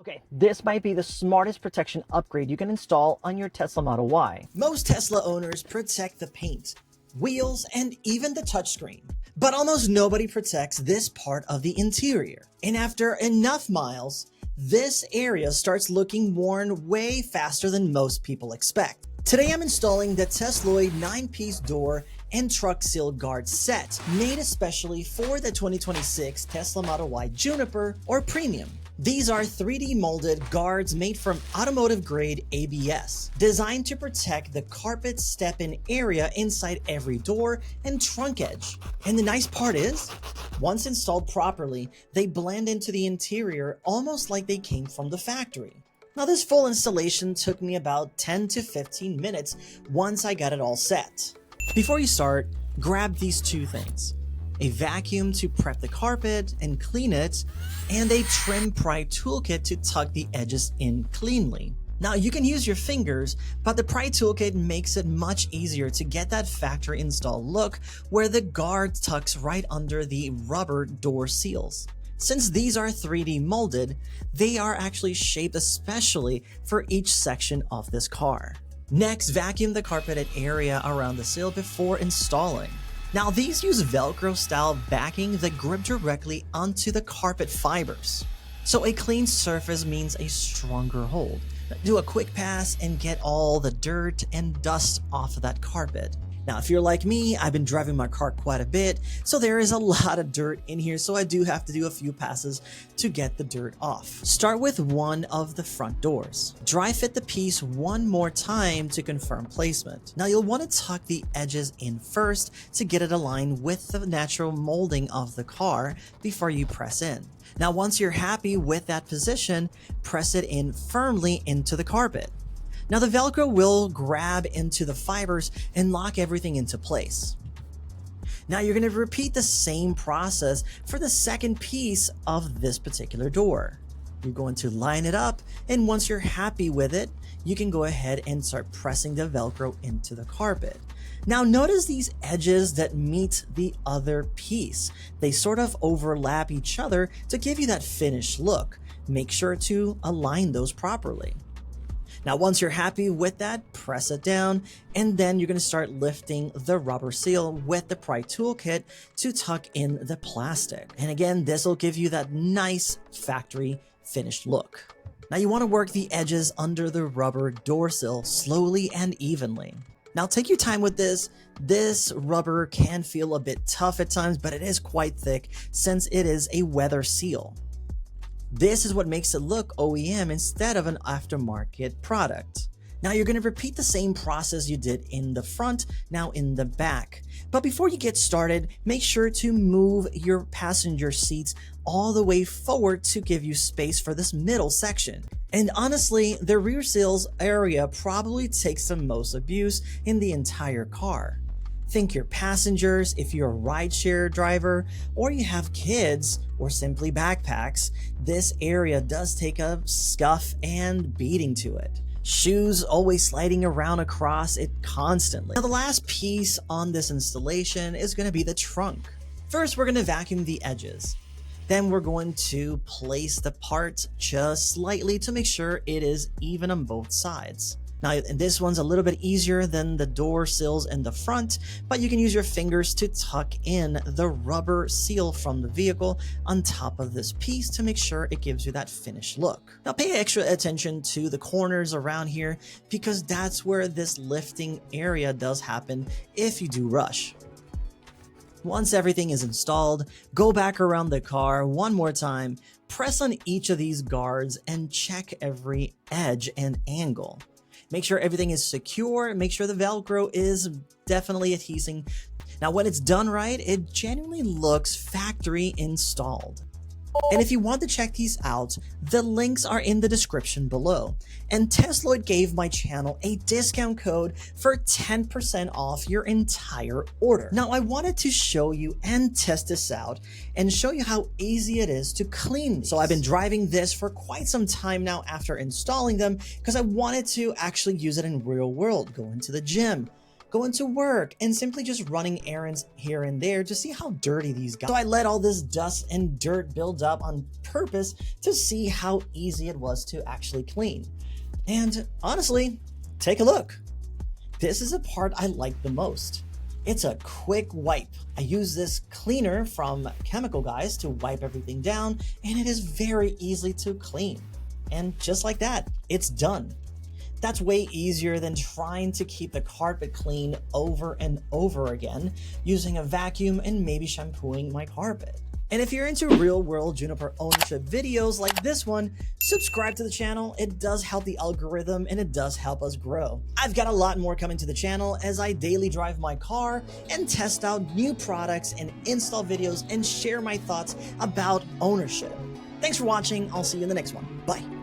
Okay, this might be the smartest protection upgrade you can install on your Tesla Model Y. Most Tesla owners protect the paint, wheels, and even the touchscreen. But almost nobody protects this part of the interior. And after enough miles, this area starts looking worn way faster than most people expect. Today I'm installing the Tesloid 9-piece door and Trunk-sill guard set, made especially for the 2026 Tesla Model Y Juniper or Premium. These are 3D molded guards made from automotive grade ABS, designed to protect the carpet step-in area inside every door and trunk edge. And the nice part is, once installed properly, they blend into the interior almost like they came from the factory. Now this full installation took me about 10 to 15 minutes once I got it all set. Before you start, grab these two things: a vacuum to prep the carpet and clean it, and a trim pry toolkit to tuck the edges in cleanly. Now you can use your fingers, but the pry toolkit makes it much easier to get that factory install look where the guard tucks right under the rubber door seals. Since these are 3D molded, they are actually shaped especially for each section of this car. Next, vacuum the carpeted area around the sill before installing. Now these use Velcro style backing that grip directly onto the carpet fibers. So a clean surface means a stronger hold. Do a quick pass and get all the dirt and dust off of that carpet. Now, if you're like me, I've been driving my car quite a bit, so there is a lot of dirt in here, so I do have to do a few passes to get the dirt off. Start with one of the front doors. Dry fit the piece one more time to confirm placement. Now, you'll want to tuck the edges in first to get it aligned with the natural molding of the car before you press in. Now, once you're happy with that position, press it in firmly into the carpet. Now the Velcro will grab into the fibers and lock everything into place. Now you're going to repeat the same process for the second piece of this particular door. You're going to line it up, and once you're happy with it, you can go ahead and start pressing the Velcro into the carpet. Now notice these edges that meet the other piece. They sort of overlap each other to give you that finished look. Make sure to align those properly. Now, once you're happy with that, press it down, and then you're going to start lifting the rubber seal with the pry toolkit to tuck in the plastic. And again, this will give you that nice factory finished look. Now, you want to work the edges under the rubber door sill slowly and evenly. Now, take your time with this. This rubber can feel a bit tough at times, but it is quite thick since it is a weather seal. This is what makes it look OEM instead of an aftermarket product. Now you're going to repeat the same process you did in the front, now in the back. But before you get started, make sure to move your passenger seats all the way forward to give you space for this middle section. And honestly, the rear seals area probably takes the most abuse in the entire car. Think your passengers, if you're a rideshare driver, or you have kids, or simply backpacks, this area does take a scuff and beating to it. Shoes always sliding around across it constantly. Now the last piece on this installation is going to be the trunk. First, we're going to vacuum the edges. Then we're going to place the part just slightly to make sure it is even on both sides. Now, this one's a little bit easier than the door sills in the front, but you can use your fingers to tuck in the rubber seal from the vehicle on top of this piece to make sure it gives you that finished look. Now, pay extra attention to the corners around here because that's where this lifting area does happen if you do rush. Once everything is installed, go back around the car one more time, press on each of these guards, and check every edge and angle. Make sure everything is secure, make sure the Velcro is definitely adhesing. Now, when it's done right, it genuinely looks factory installed. And if you want to check these out, the links are in the description below. And Tesloid gave my channel a discount code for 10% off your entire order. Now, I wanted to show you and test this out and show you how easy it is to clean these. So I've been driving this for quite some time now after installing them because I wanted to actually use it in real world, go into the gym, going to work, and simply just running errands here and there to see how dirty these got. So I let all this dust and dirt build up on purpose to see how easy it was to actually clean. And honestly, take a look. This is the part I like the most. It's a quick wipe. I use this cleaner from Chemical Guys to wipe everything down, and it is very easy to clean. And just like that, it's done. That's way easier than trying to keep the carpet clean over and over again, using a vacuum and maybe shampooing my carpet. And if you're into real-world Juniper ownership videos like this one, subscribe to the channel. It does help the algorithm and it does help us grow. I've got a lot more coming to the channel as I daily drive my car and test out new products and install videos and share my thoughts about ownership. Thanks for watching. I'll see you in the next one. Bye.